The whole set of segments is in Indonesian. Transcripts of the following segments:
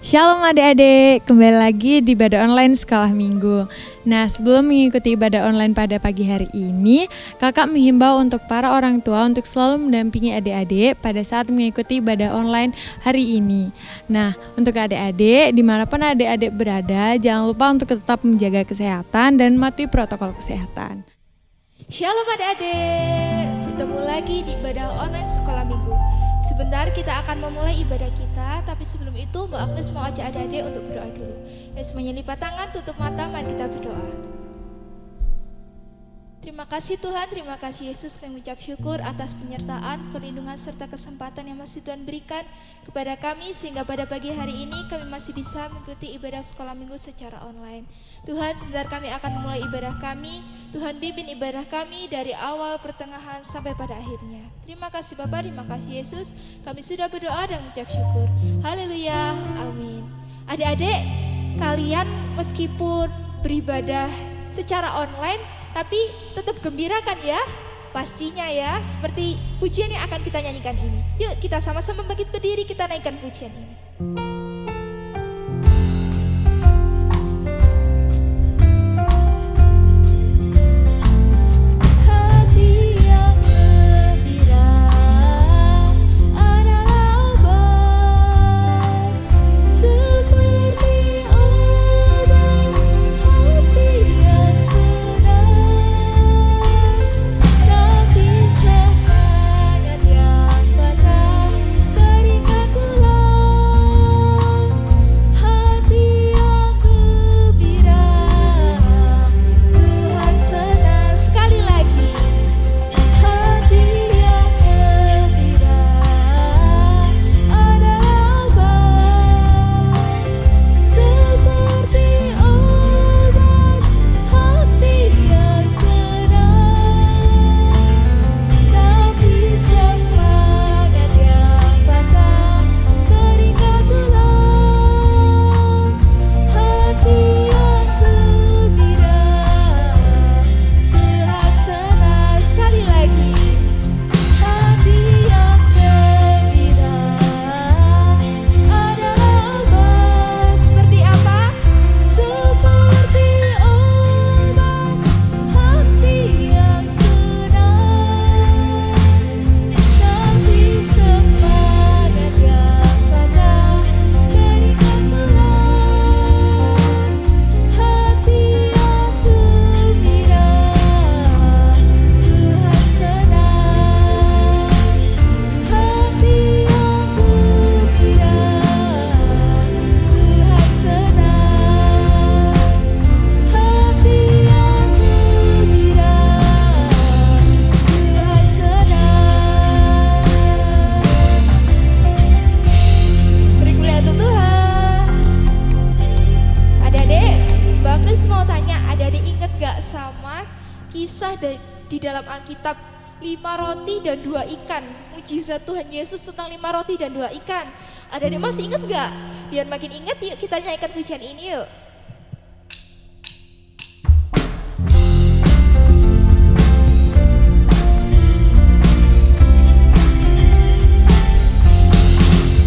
Shalom adik-adik, kembali lagi di ibadah online sekolah minggu. Nah, sebelum mengikuti ibadah online pada pagi hari ini, kakak menghimbau untuk para orang tua untuk selalu mendampingi adik-adik pada saat mengikuti ibadah online hari ini. Nah, untuk adik-adik, dimanapun adik-adik berada, jangan lupa untuk tetap menjaga kesehatan dan mematuhi protokol kesehatan. Shalom adik-adik, bertemu lagi di ibadah online sekolah minggu. Sebentar kita akan memulai ibadah kita, tapi sebelum itu Mbak Agnes mau ajak adik-adik untuk berdoa dulu. Ya, semuanya lipat tangan, tutup mata, mari kita berdoa. Terima kasih Tuhan, terima kasih Yesus, kami mengucap syukur atas penyertaan, perlindungan serta kesempatan yang masih Tuhan berikan kepada kami, sehingga pada pagi hari ini kami masih bisa mengikuti ibadah sekolah minggu secara online. Tuhan, sebentar kami akan memulai ibadah kami. Tuhan pimpin ibadah kami dari awal, pertengahan, sampai pada akhirnya. Terima kasih Bapa, terima kasih Yesus. Kami sudah berdoa dan mengucap syukur. Haleluya, amin. Adik-adik, kalian meskipun beribadah secara online, tapi tetap gembira kan ya? Pastinya ya, seperti pujian yang akan kita nyanyikan ini. Yuk kita sama-sama bangkit berdiri, kita naikkan pujian ini. Di dalam Alkitab 5 roti dan 2 ikan, mujizat Tuhan Yesus tentang 5 roti dan 2 ikan. Adik-adik masih ingat gak? Biar makin ingat, yuk kita nyanyikan pujian ini yuk.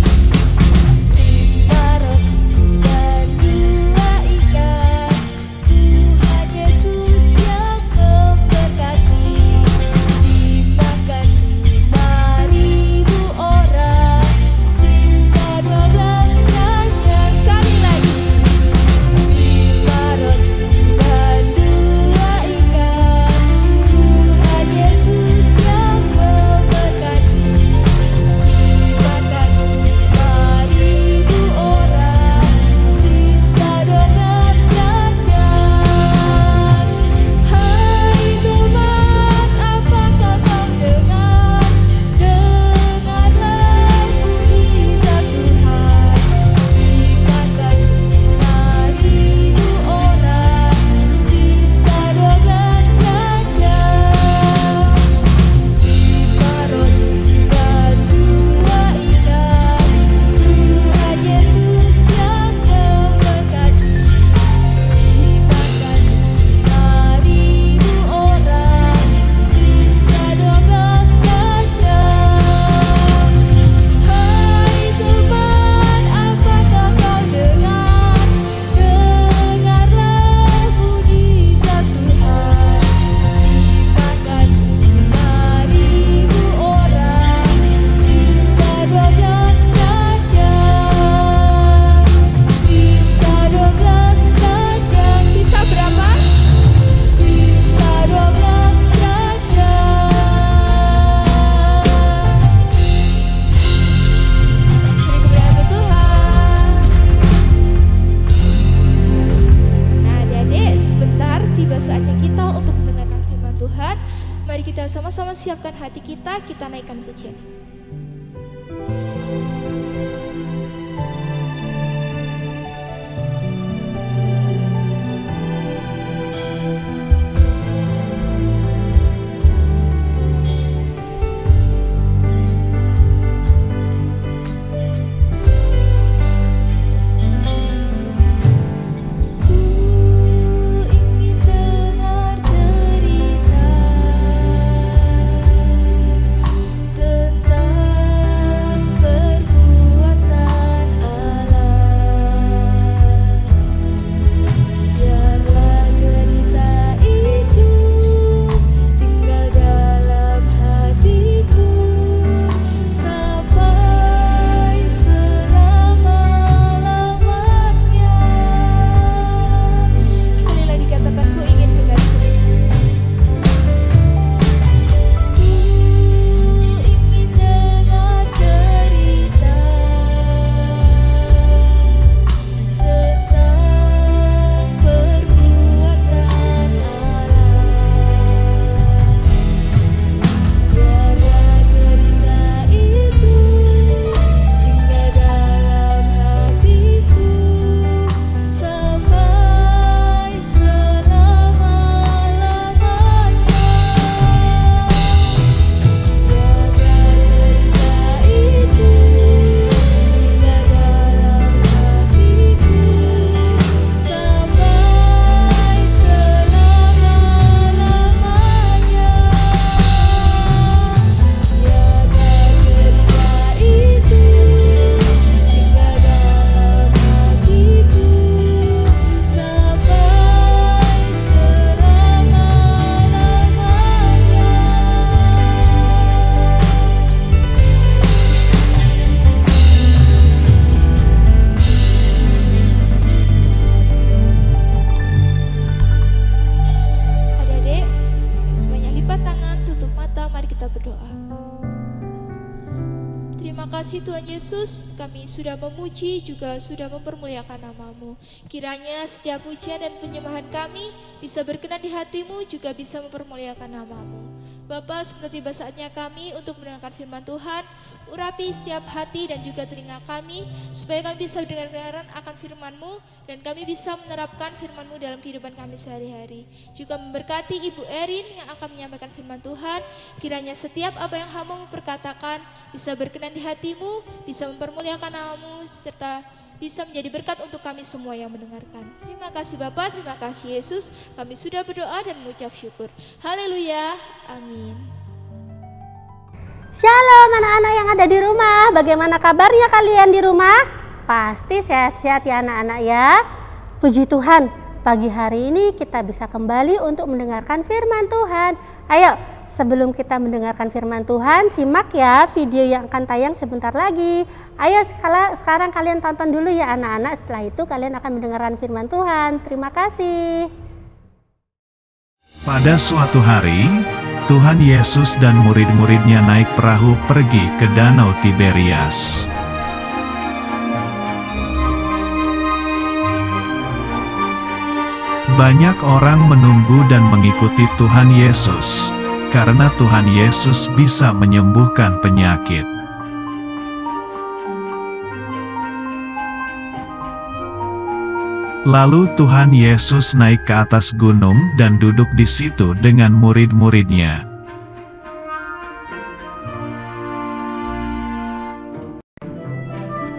Sekali lagi. roh untuk mendengarkan firman Tuhan. Mari kita sama-sama siapkan hati kita naikkan pujian. kasih Tuhan Yesus, kami sudah memuji juga sudah mempermuliakan nama-Mu. Kiranya setiap pujian dan penyembahan kami bisa berkenan di hati-Mu, juga bisa mempermuliakan nama-Mu. Bapa, seperti tiba saatnya kami untuk mendengarkan firman Tuhan, urapi setiap hati dan juga telinga kami, supaya kami bisa mendengar akan firman-Mu, dan kami bisa menerapkan firman-Mu dalam kehidupan kami sehari-hari. Juga memberkati Ibu Erin yang akan menyampaikan firman Tuhan, kiranya setiap apa yang hamba-Mu perkatakan bisa berkenan di hati-Mu, bisa mempermuliakan nama-Mu, serta bisa menjadi berkat untuk kami semua yang mendengarkan. Terima kasih Bapa, terima kasih Yesus. Kami sudah berdoa dan mengucap syukur. Haleluya, amin. Shalom anak-anak yang ada di rumah. Bagaimana kabarnya kalian di rumah? Pasti sehat-sehat ya anak-anak ya. Puji Tuhan, pagi hari ini kita bisa kembali untuk mendengarkan firman Tuhan. Ayo, sebelum kita mendengarkan firman Tuhan, simak ya video yang akan tayang sebentar lagi. Ayo sekarang kalian tonton dulu ya anak-anak. Setelah itu kalian akan mendengarkan firman Tuhan. Terima kasih. Pada suatu hari, Tuhan Yesus dan murid-muridnya naik perahu pergi ke Danau Tiberias. Banyak orang menunggu dan mengikuti Tuhan Yesus, karena Tuhan Yesus bisa menyembuhkan penyakit. Lalu Tuhan Yesus naik ke atas gunung dan duduk di situ dengan murid-muridnya.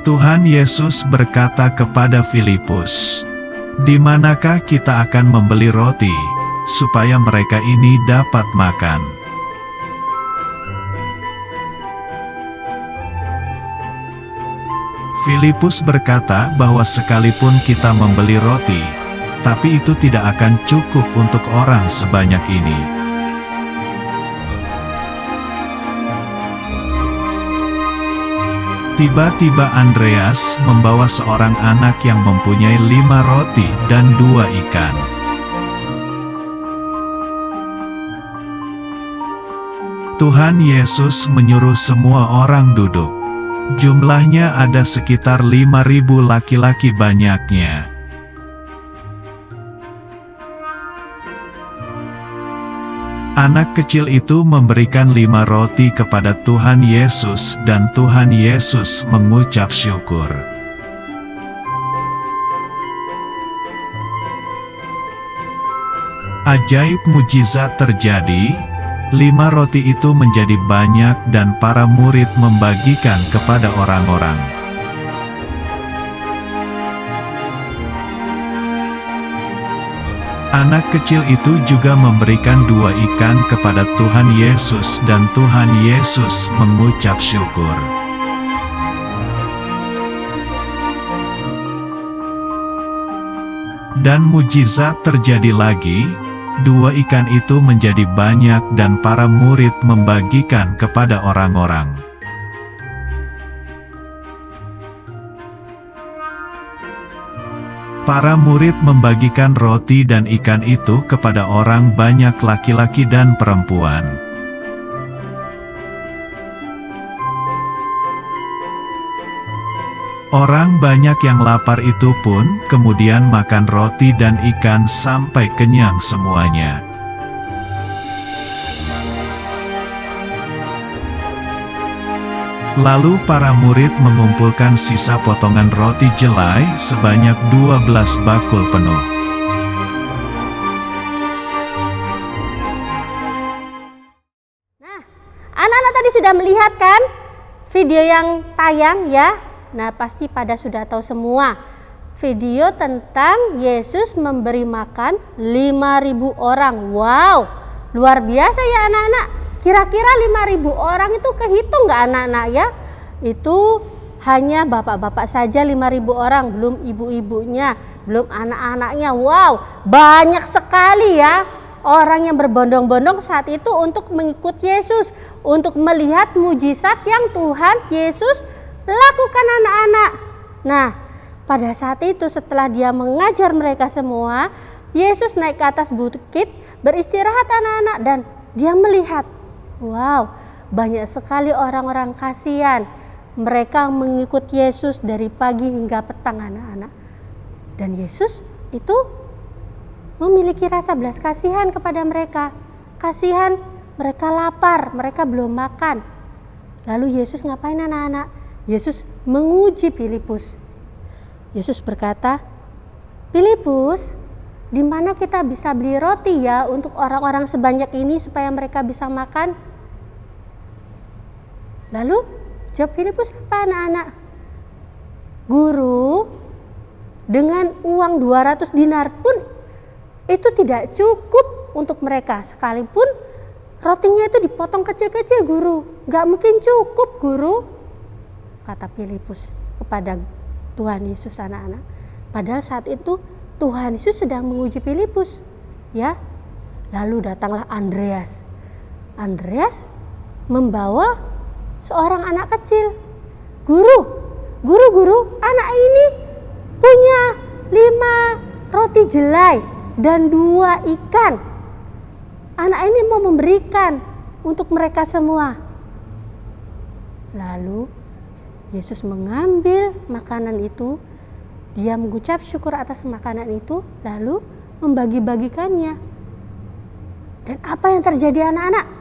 Tuhan Yesus berkata kepada Filipus, "Di manakah kita akan membeli roti, supaya mereka ini dapat makan?" Filipus berkata bahwa sekalipun kita membeli roti, tapi itu tidak akan cukup untuk orang sebanyak ini. Tiba-tiba Andreas membawa seorang anak yang mempunyai 5 roti dan 2 ikan. Tuhan Yesus menyuruh semua orang duduk. Jumlahnya ada sekitar 5.000 laki-laki banyaknya. Anak kecil itu memberikan 5 roti kepada Tuhan Yesus dan Tuhan Yesus mengucap syukur. Ajaib mujizat terjadi, 5 roti itu menjadi banyak dan para murid membagikan kepada orang-orang. Anak kecil itu juga memberikan 2 ikan kepada Tuhan Yesus dan Tuhan Yesus mengucap syukur. Dan mujizat terjadi lagi, 2 ikan itu menjadi banyak dan para murid membagikan kepada orang-orang. Para murid membagikan roti dan ikan itu kepada orang banyak laki-laki dan perempuan. Orang banyak yang lapar itu pun kemudian makan roti dan ikan sampai kenyang semuanya. Lalu para murid mengumpulkan sisa potongan roti jelai sebanyak 12 bakul penuh. Nah, anak-anak tadi sudah melihat kan video yang tayang ya? Nah, pasti pada sudah tahu semua. Video tentang Yesus memberi makan 5.000 orang. Wow, luar biasa ya anak-anak. Kira-kira 5.000 orang itu kehitung nggak anak-anak ya? Itu hanya bapak-bapak saja 5.000 orang, belum ibu-ibunya, belum anak-anaknya. Wow, banyak sekali ya orang yang berbondong-bondong saat itu untuk mengikut Yesus, untuk melihat mujizat yang Tuhan Yesus lakukan anak-anak. Nah, pada saat itu setelah dia mengajar mereka semua, Yesus naik ke atas bukit beristirahat anak-anak dan dia melihat, wow, banyak sekali orang-orang kasihan. Mereka mengikut Yesus dari pagi hingga petang anak-anak. Dan Yesus itu memiliki rasa belas kasihan kepada mereka. Kasihan, mereka lapar, mereka belum makan. Lalu Yesus ngapain anak-anak? Yesus menguji Filipus. Yesus berkata, Filipus, di mana kita bisa beli roti ya untuk orang-orang sebanyak ini supaya mereka bisa makan? Lalu jawab Filipus apa anak-anak? Guru, dengan uang 200 dinar pun itu tidak cukup untuk mereka. Sekalipun rotinya itu dipotong kecil-kecil guru, gak mungkin cukup guru, kata Filipus kepada Tuhan Yesus anak-anak. Padahal saat itu Tuhan Yesus sedang menguji Filipus, ya. Lalu datanglah Andreas. Andreas membawa seorang anak kecil. Guru, anak ini punya 5 roti jelai dan 2 ikan. Anak ini mau memberikan untuk mereka semua. Lalu Yesus mengambil makanan itu, dia mengucap syukur atas makanan itu, lalu membagi-bagikannya. Dan apa yang terjadi anak-anak?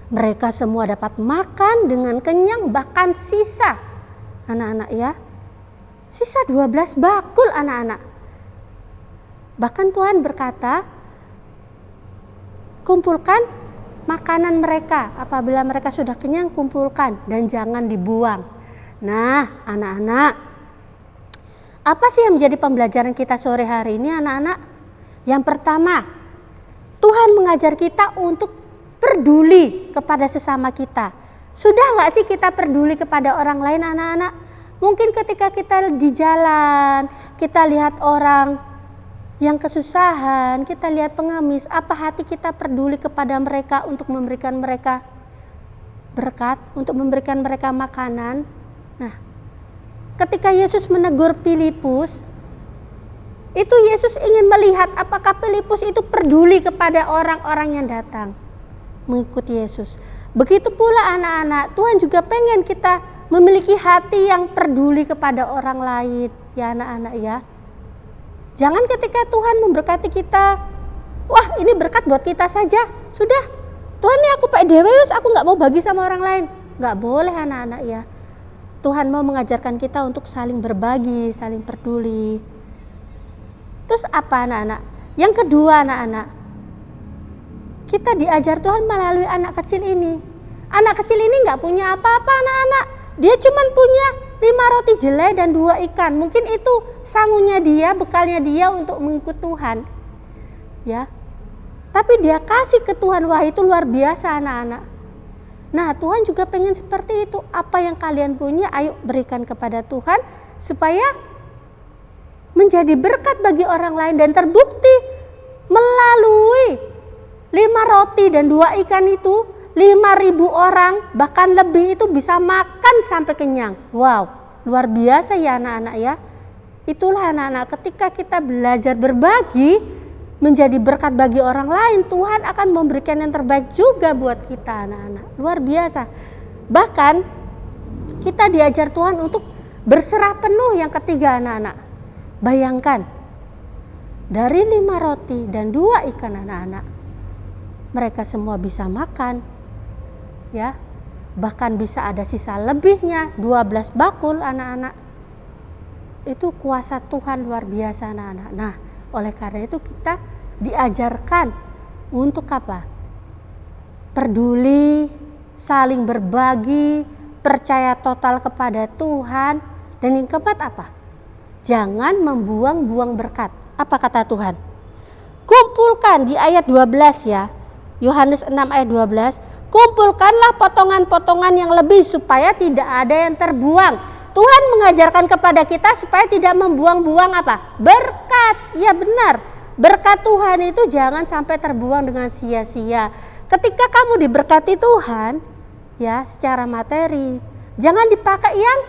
Mereka semua dapat makan dengan kenyang, bahkan sisa. Anak-anak ya, sisa 12 bakul anak-anak. Bahkan Tuhan berkata, kumpulkan makanan mereka, apabila mereka sudah kenyang kumpulkan dan jangan dibuang. Nah anak-anak, apa sih yang menjadi pembelajaran kita sore hari ini anak-anak? Yang pertama, Tuhan mengajar kita untuk peduli kepada sesama kita. Sudah gak sih kita peduli kepada orang lain anak-anak? Mungkin ketika kita di jalan, kita lihat orang yang kesusahan, kita lihat pengemis, apa hati kita peduli kepada mereka untuk memberikan mereka berkat, untuk memberikan mereka makanan? Nah, ketika Yesus menegur Filipus, itu Yesus ingin melihat apakah Filipus itu peduli kepada orang-orang yang datang mengikuti Yesus. Begitu pula anak-anak, Tuhan juga pengen kita memiliki hati yang peduli kepada orang lain, ya anak-anak ya. Jangan ketika Tuhan memberkati kita, wah ini berkat buat kita saja, sudah Tuhan ini aku pakai dewe, aku nggak mau bagi sama orang lain. Nggak boleh anak-anak ya. Tuhan mau mengajarkan kita untuk saling berbagi, saling peduli. Terus apa anak-anak? Yang kedua anak-anak, kita diajar Tuhan melalui anak kecil ini. Anak kecil ini nggak punya apa-apa anak-anak. Dia cuman punya 5 roti jelai dan 2 ikan. Mungkin itu sangunya dia, bekalnya dia untuk mengikut Tuhan. Ya. Tapi dia kasih ke Tuhan, wah itu luar biasa anak-anak. Nah Tuhan juga pengen seperti itu. Apa yang kalian punya, ayo berikan kepada Tuhan supaya menjadi berkat bagi orang lain. Dan terbukti melalui 5 roti dan 2 ikan itu 5.000 orang bahkan lebih itu bisa makan sampai kenyang. Wow, luar biasa ya anak-anak ya. Itulah anak-anak, ketika kita belajar berbagi menjadi berkat bagi orang lain, Tuhan akan memberikan yang terbaik juga buat kita anak-anak. Luar biasa. Bahkan kita diajar Tuhan untuk berserah penuh. Yang ketiga anak-anak, bayangkan dari 5 roti dan 2 ikan anak-anak, mereka semua bisa makan ya, bahkan bisa ada sisa lebihnya, 12 bakul anak-anak. Itu kuasa Tuhan luar biasa anak-anak. Nah oleh karena itu kita diajarkan untuk apa? Peduli, saling berbagi, percaya total kepada Tuhan. Dan yang keempat apa? Jangan membuang-buang berkat. Apa kata Tuhan? Kumpulkan di ayat 12 ya, Yohanes 6 ayat 12. Kumpulkanlah potongan-potongan yang lebih supaya tidak ada yang terbuang. Tuhan mengajarkan kepada kita supaya tidak membuang-buang apa? Berkat. Ya benar. Berkat Tuhan itu jangan sampai terbuang dengan sia-sia. Ketika kamu diberkati Tuhan, ya secara materi, jangan dipakai yang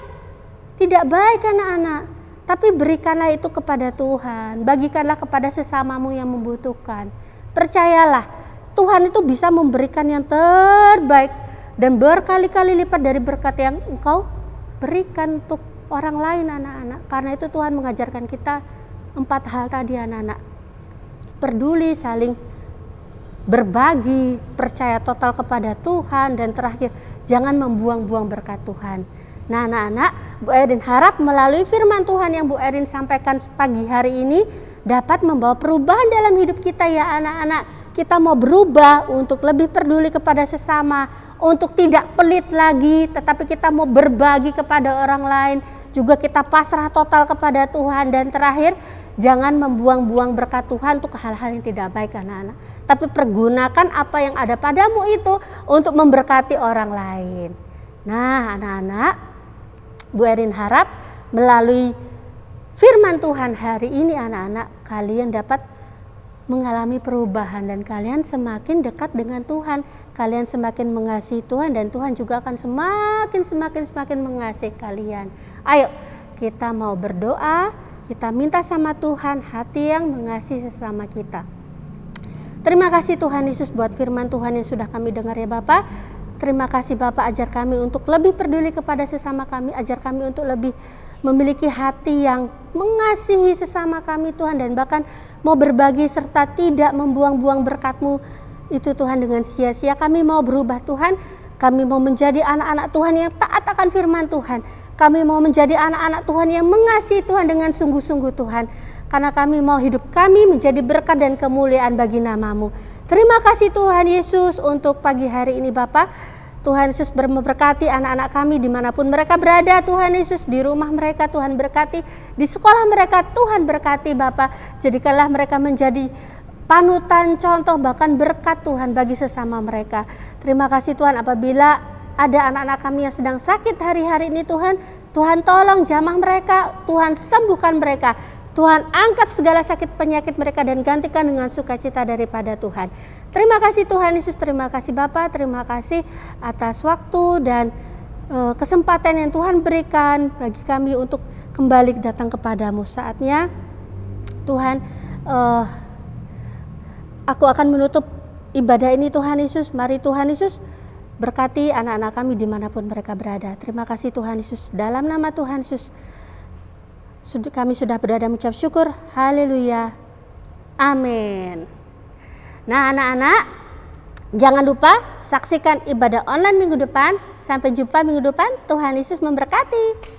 tidak baik anak-anak. Tapi berikanlah itu kepada Tuhan. Bagikanlah kepada sesamamu yang membutuhkan. Percayalah, Tuhan itu bisa memberikan yang terbaik dan berkali-kali lipat dari berkat yang engkau berikan untuk orang lain anak-anak. Karena itu Tuhan mengajarkan kita 4 hal tadi anak-anak. Peduli, saling berbagi, percaya total kepada Tuhan, dan terakhir jangan membuang-buang berkat Tuhan. Nah anak-anak, Bu Erin harap melalui firman Tuhan yang Bu Erin sampaikan pagi hari ini dapat membawa perubahan dalam hidup kita ya anak-anak. Kita mau berubah untuk lebih peduli kepada sesama, untuk tidak pelit lagi, tetapi kita mau berbagi kepada orang lain, juga kita pasrah total kepada Tuhan. Dan terakhir, jangan membuang-buang berkat Tuhan untuk hal-hal yang tidak baik anak-anak, tapi pergunakan apa yang ada padamu itu untuk memberkati orang lain. Nah anak-anak, Bu Erin harap melalui firman Tuhan hari ini anak-anak, kalian dapat mengalami perubahan dan kalian semakin dekat dengan Tuhan. Kalian semakin mengasihi Tuhan dan Tuhan juga akan semakin mengasihi kalian. Ayo kita mau berdoa, kita minta sama Tuhan hati yang mengasihi sesama kita. Terima kasih Tuhan Yesus buat firman Tuhan yang sudah kami dengar ya Bapak. Terima kasih Bapak, ajar kami untuk lebih peduli kepada sesama kami, ajar kami untuk lebih memiliki hati yang mengasihi sesama kami Tuhan, dan bahkan mau berbagi serta tidak membuang-buang berkat-Mu itu Tuhan dengan sia-sia. Kami mau berubah Tuhan, kami mau menjadi anak-anak Tuhan yang taat akan firman Tuhan. Kami mau menjadi anak-anak Tuhan yang mengasihi Tuhan dengan sungguh-sungguh Tuhan, karena kami mau hidup kami menjadi berkat dan kemuliaan bagi nama-Mu. Terima kasih Tuhan Yesus untuk pagi hari ini Bapak. Tuhan Yesus memberkati anak-anak kami dimanapun mereka berada. Tuhan Yesus di rumah mereka Tuhan berkati, di sekolah mereka Tuhan berkati Bapak. Jadikanlah mereka menjadi panutan, contoh, bahkan berkat Tuhan bagi sesama mereka. Terima kasih Tuhan, apabila ada anak-anak kami yang sedang sakit hari-hari ini Tuhan, Tuhan tolong jamah mereka, Tuhan sembuhkan mereka. Tuhan angkat segala sakit penyakit mereka dan gantikan dengan sukacita daripada Tuhan. Terima kasih Tuhan Yesus, terima kasih Bapa, terima kasih atas waktu dan kesempatan yang Tuhan berikan bagi kami untuk kembali datang kepadamu. Saatnya Tuhan, aku akan menutup ibadah ini Tuhan Yesus. Mari Tuhan Yesus berkati anak-anak kami dimanapun mereka berada. Terima kasih Tuhan Yesus, dalam nama Tuhan Yesus kami sudah berada mengucap syukur. Haleluya. Amin. Nah anak-anak, jangan lupa saksikan ibadah online minggu depan. Sampai jumpa minggu depan, Tuhan Yesus memberkati.